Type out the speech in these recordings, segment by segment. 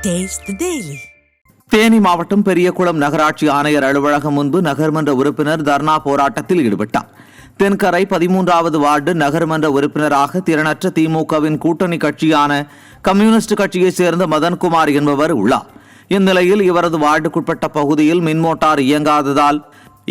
Taste the Daily. Theni மாவட்டம் பெரியகுளம் நகராட்சி ஆணையர் அலுவலகம் முன்பு நகர்மன்ற உறுப்பினர் தர்ணா போராட்டத்தில் ஈடுபட்டார். தென்கரை 13வது வார்டு நகர்மன்ற உறுப்பினராக திறனற்ற திமுகவின் கூட்டணி கட்சியான கம்யூனிஸ்ட் கட்சியைச் சேர்ந்த மதன்குமார் என்பவர் உள்ளார். இந்நிலையில் இவரது வார்டுக்குட்பட்ட பகுதியில் மின்மோட்டார் இயங்காததால்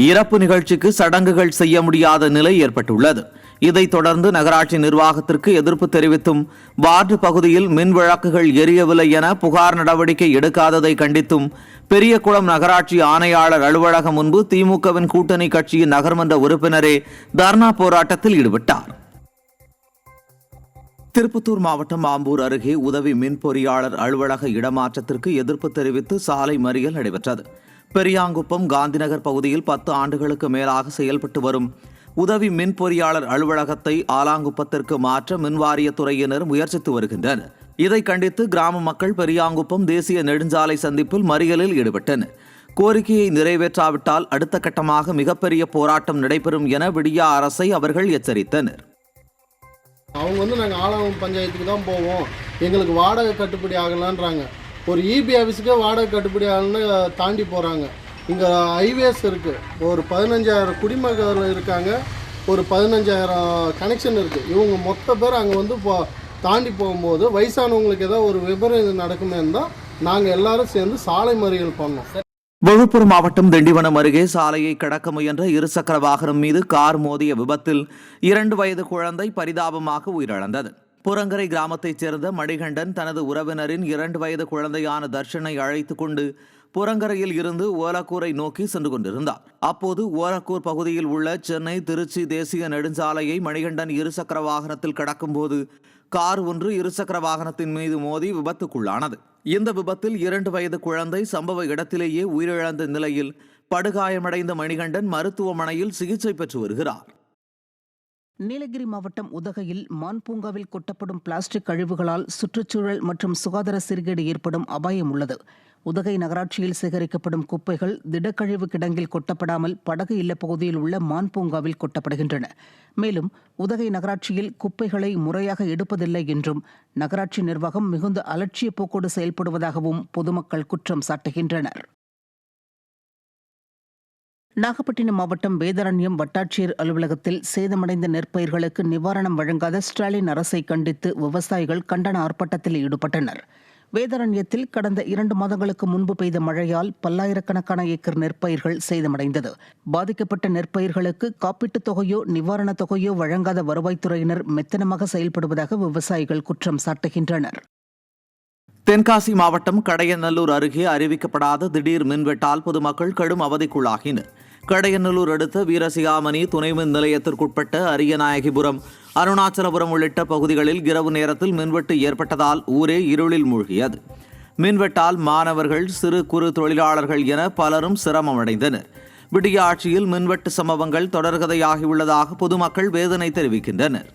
இறப்பு நிகழ்ச்சிக்கு சடங்குகள் செய்ய முடியாத நிலை ஏற்பட்டுள்ளது. இதைத் தொடர்ந்து நகராட்சி நிர்வாகத்திற்கு எதிர்ப்பு தெரிவித்தும் வார்டு பகுதியில் மின் விளக்குகள் எரியவில்லை என புகார் நடவடிக்கை எடுக்காததை கண்டித்தும் பெரியகுளம் நகராட்சி ஆணையாளர் அலுவலகம் முன்பு திமுகவின் கூட்டணி கட்சியின் நகர்மன்ற உறுப்பினரே தர்ணா போராட்டத்தில் ஈடுபட்டார். திருப்பத்தூர் மாவட்டம் ஆம்பூர் அருகே உதவி மின் பொறியாளர் அலுவலக இடமாற்றத்திற்கு எதிர்ப்பு தெரிவித்து சாலை மறியல் நடைபெற்றது. பெரியாங்குப்பம் காந்திநகர் பகுதியில் 10 ஆண்டுகளுக்கு மேலாக செயல்பட்டு வரும் உதவி மின் பொறியாளர் அலுவலகத்தை ஆலாங்குப்பத்திற்கு மாற்ற மின்வாரியத்துறையினர் முயற்சித்து வருகின்றனர். இதை கண்டித்து கிராம மக்கள் பெரியாங்குப்பம் தேசிய நெடுஞ்சாலை சந்திப்பில் மறியலில் ஈடுபட்டனர். கோரிக்கையை நிறைவேற்றாவிட்டால் அடுத்த கட்டமாக மிகப்பெரிய போராட்டம் நடைபெறும் என விடியா அரசை அவர்கள் எச்சரித்தனர். அவங்க நாங்கள் ஆலாங்கம் பஞ்சாயத்துக்கு தான் போவோம், எங்களுக்கு வாடகை கட்டுப்படி ஆகலான்றாங்க. ஒரு இபி ஆஃபீஸுக்கே வாடகை கட்டுப்படி ஆகலன்னு தாண்டி போகிறாங்க. இங்கே ஹைவேஸ் இருக்குது, ஒரு 15,000 குடிமக்கள் இருக்காங்க, ஒரு 15,000 கனெக்ஷன் இருக்குது. இவங்க மொத்த பேர் அங்கே தாண்டி போகும்போது வயசானவங்களுக்கு ஏதாவது ஒரு விபரீதம் நடக்குமே இருந்தால் நாங்கள் எல்லாரும் சேர்ந்து சாலை மறியல் பண்ணோம். விழுப்புரம் மாவட்டம் திண்டிவனம் அருகே சாலையை கடக்க முயன்ற இருசக்கர வாகனம் மீது கார் மோதிய விபத்தில் 2 வயது குழந்தை பரிதாபமாக உயிரிழந்தது. புறங்கரை கிராமத்தைச் சேர்ந்த மணிகண்டன் தனது உறவினரின் 2 வயது குழந்தையான தர்ஷனை அழைத்துக் கொண்டு புறங்கரையில் இருந்து ஓலக்கூரை நோக்கி சென்று கொண்டிருந்தார். அப்போது ஓலக்கூர் பகுதியில் உள்ள சென்னை திருச்சி தேசிய நெடுஞ்சாலையை மணிகண்டன் இருசக்கர வாகனத்தில் கடக்கும்போது கார் ஒன்று இருசக்கர வாகனத்தின் மீது மோதி விபத்துக்குள்ளானது. இந்த விபத்தில் 2 வயது குழந்தை சம்பவ இடத்திலேயே உயிரிழந்த நிலையில் படுகாயமடைந்த மணிகண்டன் மருத்துவமனையில் சிகிச்சை பெற்று வருகிறார். நீலகிரி மாவட்டம் உதகையில் மான் பூங்காவில் கொட்டப்படும் பிளாஸ்டிக் கழிவுகளால் சுற்றுச்சூழல் மற்றும் சுகாதார சீர்கேடு ஏற்படும் அபாயம் உள்ளது. உதகை நகராட்சியில் சேகரிக்கப்படும் குப்பைகள் திடக்கழிவு கிடங்கில் கொட்டப்படாமல் படகு இல்ல பகுதியில் உள்ள மான் பூங்காவில் கொட்டப்படுகின்றன. மேலும் உதகை நகராட்சியில் குப்பைகளை முறையாக எடுப்பதில்லை என்றும் நகராட்சி நிர்வாகம் மிகுந்த அலட்சிய போக்கோடு செயல்படுவதாகவும் பொதுமக்கள் குற்றம் சாட்டுகின்றனர். நாகப்பட்டினம் மாவட்டம் வேதாரண்யம் வட்டாட்சியர் அலுவலகத்தில் சேதமடைந்த நெற்பயிர்களுக்கு நிவாரணம் வழங்காத ஸ்டாலின் அரசை கண்டித்து விவசாயிகள் கண்டன ஆர்ப்பாட்டத்தில் ஈடுபட்டனர். வேதாரண்யத்தில் கடந்த 2 மாதங்களுக்கு முன்பு பெய்த மழையால் பல்லாயிரக்கணக்கான ஏக்கர் நெற்பயிர்கள் சேதமடைந்தது. பாதிக்கப்பட்ட நெற்பயிர்களுக்கு காப்பீட்டுத் தொகையோ நிவாரணத் தொகையோ வழங்காத வருவாய்த்துறையினர் மெத்தனமாக செயல்படுவதாக விவசாயிகள் குற்றம் சாட்டுகின்றனர். தென்காசி மாவட்டம் கடையநல்லூர் அருகே அறிவிக்கப்படாத திடீர் மின்வெட்டால் பொதுமக்கள் கடும் அவதிக்குள்ளாகினர். கடையநல்லூர் அடுத்த வீரசிகாமணி துணை மின் நிலையத்திற்குட்பட்ட அரியநாயகிபுரம், அருணாச்சலபுரம் உள்ளிட்ட பகுதிகளில் இரவு நேரத்தில் மின்வெட்டு ஏற்பட்டதால் ஊரே இருளில் மூழ்கியது. மின்வெட்டால் மாணவர்கள், சிறு குறு தொழிலாளர்கள் என பலரும் சிரமமடைந்தனர். விடிய ஆட்சியில் மின்வெட்டு சம்பவங்கள் தொடர்கதையாகியுள்ளதாக பொதுமக்கள் வேதனை தெரிவிக்கின்றனர்.